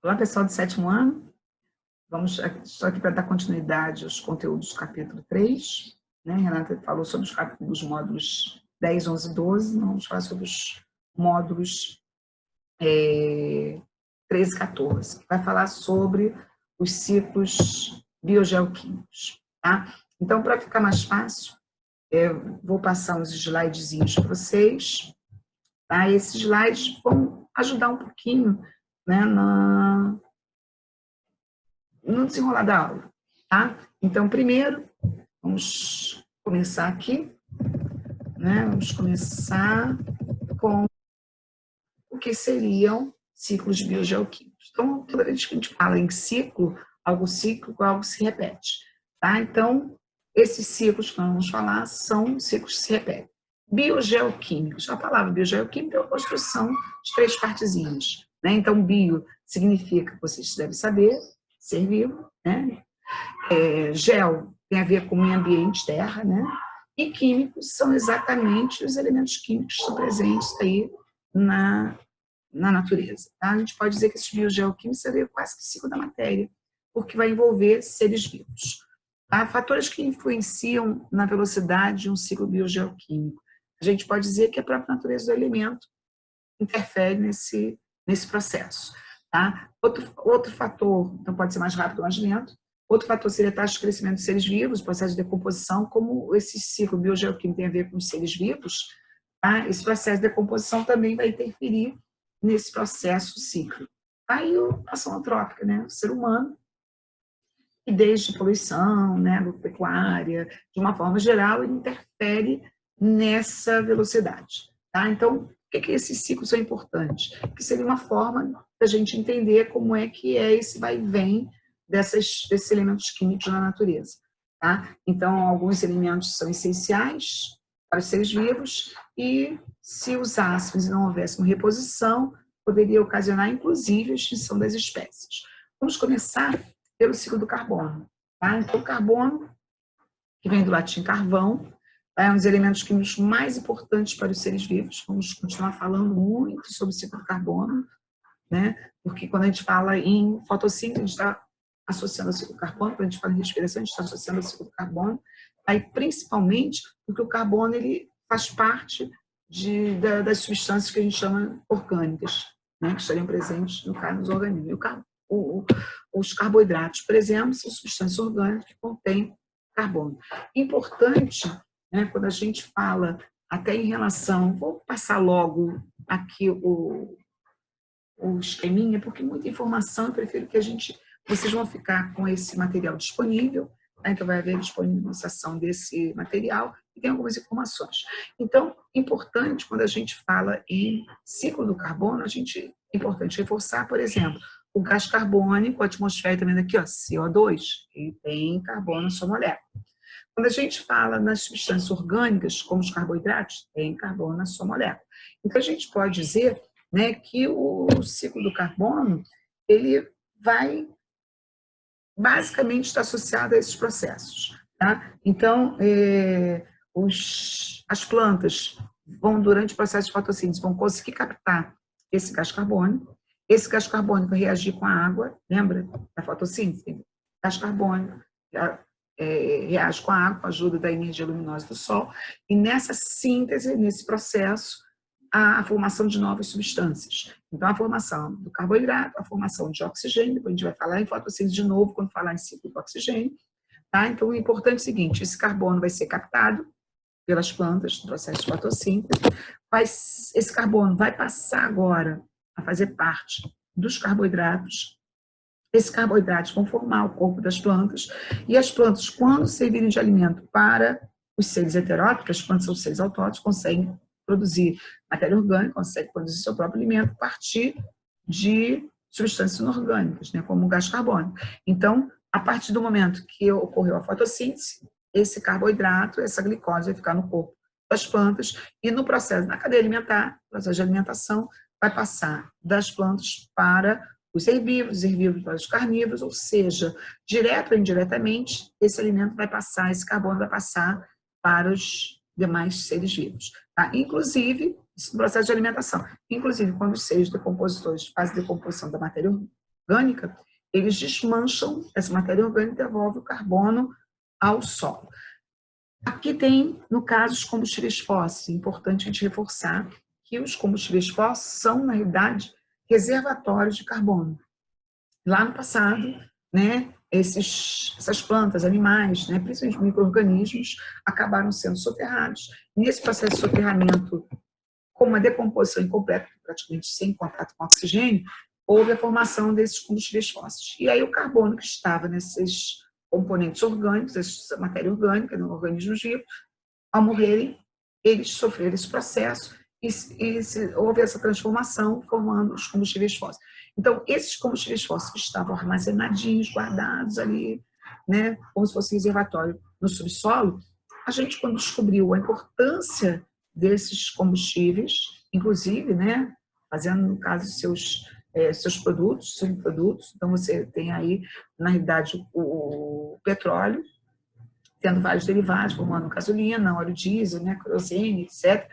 Olá, pessoal do 7º ano. Estou aqui para dar continuidade aos conteúdos do capítulo 3. Né? Renata falou sobre os módulos 10, 11 e 12. Vamos falar sobre os módulos 13 e 14, que vai falar sobre os ciclos biogeoquímicos. Tá? Então, para ficar mais fácil, eu vou passar uns slidezinhos para vocês. Tá? Esses slides vão ajudar um pouquinho, né, no desenrolar da aula, tá? Então, primeiro, vamos começar aqui, né? Vamos começar com o que seriam ciclos biogeoquímicos. Então, toda vez que a gente fala em ciclo, algo cíclico, algo se repete, tá? Então, esses ciclos que nós vamos falar são ciclos que se repetem. Biogeoquímicos. A palavra biogeoquímica é a construção de 3 partezinhas, né? Então, bio significa, vocês devem saber, ser vivo, né? Geo tem a ver com o meio ambiente, terra, né? E químicos são exatamente os elementos químicos que estão presentes aí na natureza. Tá? A gente pode dizer que esse biogeoquímico seria quase que o ciclo da matéria, porque vai envolver seres vivos. Tá? Fatores que influenciam na velocidade de um ciclo biogeoquímico. A gente pode dizer que a própria natureza do elemento interfere nesse processo. Tá? Outro fator, então pode ser mais rápido ou mais lento. Outro fator seria a taxa de crescimento dos seres vivos, processo de decomposição, como esse ciclo biogeoquímico tem a ver com os seres vivos, tá? Esse processo de decomposição também vai interferir nesse processo cíclico. Aí a ação antrópica, né? O ser humano, que desde poluição, né, agropecuária, de uma forma geral, ele interfere nessa velocidade. Tá? Então, por que esses ciclos são importantes? Que seria uma forma da gente entender como é que é esse vai e vem desses elementos químicos na natureza. Tá? Então, alguns elementos são essenciais para os seres vivos e, se usássemos e não houvesse uma reposição, poderia ocasionar, inclusive, a extinção das espécies. Vamos começar pelo ciclo do carbono. Tá? Então, o carbono, que vem do latim carvão, é um dos elementos químicos mais importantes para os seres vivos. Vamos continuar falando muito sobre o ciclo do carbono, né? Porque quando a gente fala em fotossíntese, a gente está associando ao ciclo do carbono, quando a gente fala em respiração, a gente está associando ao ciclo do carbono, aí, principalmente porque o carbono ele faz parte das substâncias que a gente chama orgânicas, né? Que estariam presentes no caso dos organismos. E os carboidratos, por exemplo, são substâncias orgânicas que contêm carbono. Importante, né, quando a gente fala até em relação, vou passar logo aqui o esqueminha, porque muita informação, eu prefiro que vocês vão ficar com esse material disponível, né, então vai haver disponibilização desse material e tem algumas informações. Então, importante, quando a gente fala em ciclo do carbono, é importante reforçar, por exemplo, o gás carbônico, a atmosfera também daqui, ó, CO2, ele tem carbono na sua molécula. Quando a gente fala nas substâncias orgânicas, como os carboidratos, tem carbono na sua molécula. Então, a gente pode dizer, né, que o ciclo do carbono, ele vai basicamente estar associado a esses processos. Tá? Então, as plantas vão, durante o processo de fotossíntese, vão conseguir captar esse gás carbônico. Esse gás carbônico vai reagir com a água, lembra da fotossíntese? Gás carbônico reage com a água, com a ajuda da energia luminosa do sol, e nessa síntese, nesse processo, a formação de novas substâncias. Então, a formação do carboidrato, a formação de oxigênio, depois a gente vai falar em fotossíntese de novo, quando falar em ciclo do oxigênio. Tá? Então, o importante é o seguinte, esse carbono vai ser captado pelas plantas no processo de fotossíntese, esse carbono vai passar agora a fazer parte dos carboidratos. Esses carboidratos vão formar o corpo das plantas, e as plantas, quando servirem de alimento para os seres heterótrofos, quando são seres autótrofos, conseguem produzir matéria orgânica, conseguem produzir seu próprio alimento a partir de substâncias inorgânicas, né, como o gás carbônico. Então, a partir do momento que ocorreu a fotossíntese, esse carboidrato, essa glicose vai ficar no corpo das plantas, e no processo, na cadeia alimentar, processo de alimentação, vai passar das plantas para os herbívoros para os carnívoros, ou seja, direto ou indiretamente, esse alimento vai passar, esse carbono vai passar para os demais seres vivos. Tá? Inclusive, esse processo de alimentação. Inclusive, quando os seres decompositores fazem decomposição da matéria orgânica, eles desmancham essa matéria orgânica e devolvem o carbono ao solo. Aqui tem, no caso, os combustíveis fósseis. É importante a gente reforçar que os combustíveis fósseis são, na realidade, reservatórios de carbono. Lá no passado, né, essas plantas, animais, né, principalmente micro-organismos, acabaram sendo soterrados. Nesse processo de soterramento, com uma decomposição incompleta, praticamente sem contato com oxigênio, houve a formação desses combustíveis fósseis. E aí o carbono que estava nesses componentes orgânicos, essa matéria orgânica, no organismo vivo, ao morrerem, eles sofreram esse processo e houve essa transformação, formando os combustíveis fósseis. Então, esses combustíveis fósseis que estavam armazenadinhos, guardados ali, né, como se fosse reservatório no subsolo, a gente, quando descobriu a importância desses combustíveis, inclusive, né, fazendo, no caso, seus produtos, subprodutos, então você tem aí, na realidade, o petróleo, tendo vários derivados, formando gasolina, óleo diesel, né, querosene, etc.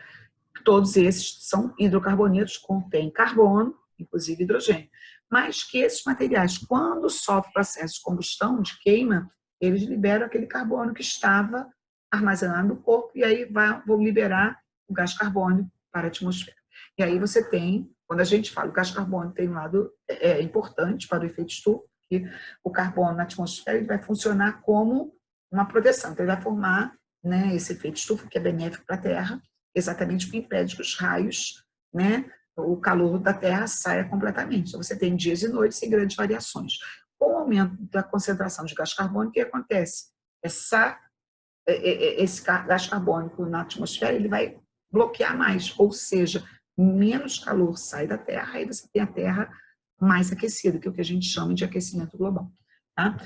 Todos esses são hidrocarbonetos, contêm carbono, inclusive hidrogênio. Mas que esses materiais, quando sofrem processo de combustão, de queima, eles liberam aquele carbono que estava armazenado no corpo e aí vão liberar o gás carbônico para a atmosfera. E aí você tem, quando a gente fala o gás carbônico tem um lado importante para o efeito estufa, que o carbono na atmosfera ele vai funcionar como uma proteção. Então, ele vai formar, né, esse efeito estufa, que é benéfico para a Terra, exatamente porque impede que os raios, né, o calor da Terra saia completamente. Então, você tem dias e noites sem grandes variações. Com o aumento da concentração de gás carbônico, o que acontece? Esse gás carbônico na atmosfera ele vai bloquear mais, ou seja, menos calor sai da Terra, aí você tem a Terra mais aquecida, que é o que a gente chama de aquecimento global. Tá?